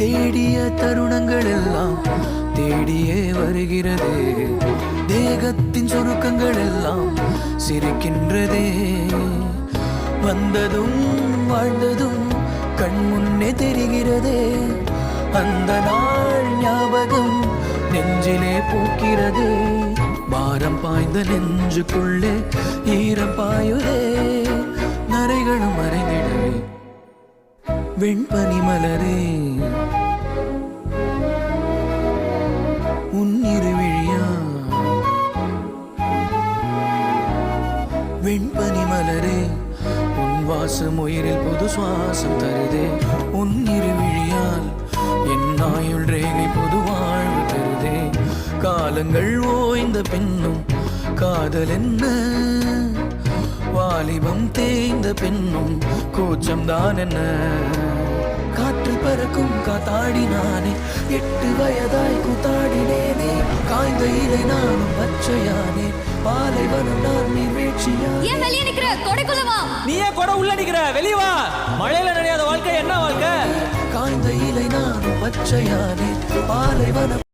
தேடிய தருணங்கள் எல்லாம் தேடியே வருகிறதே. தேகத்தின் சுருக்கங்கள் எல்லாம் சிரிக்கின்றதே. வந்ததும் வாழ்ந்ததும் கண் முன்னே தெரிகிறதே. அந்த நாள் ஞாபகம் நெஞ்சிலே பூக்கிறது. பாரம் பாய்ந்த நெஞ்சுக்குள்ளே ஈரம் பாயுதே. நரைகளும் மறைந்திடவே வெண்பனி மலரே உன்னிரு விழியா. வெண்பனி மலரே உன் வாசம் உயிரில் புது சுவாசம் தருதே. உன்னிரு விழியால் என் ஆயுள் ரேகை புது வாழ்வு பெறுதே. காலங்கள் ஓய்ந்த பின்னும் காதல் என்ன, வாலிபம் தேய்ந்த பின்னும் கூச்சம் தான் என்ன. காற்று பறக்கும் காத்தாடினானே, 8 வயதாய் கூத்தாடினேனே. காய்ந்த இலை நானும் பச்சையானே, பாலைவனம் நான் நீ வீழ்ச்சியா. ஏன் வெளியே நிக்கிற? கொடைக்குள்ள வா. நீ ஏன் கொடை உள்ள நிக்கிற? வெளிய வா. மழையில நனையாத வாழ்க்கை என்ன வாழ்க்கை? காய்ந்த இலை நானும் பச்சையானே, பாலைவனம்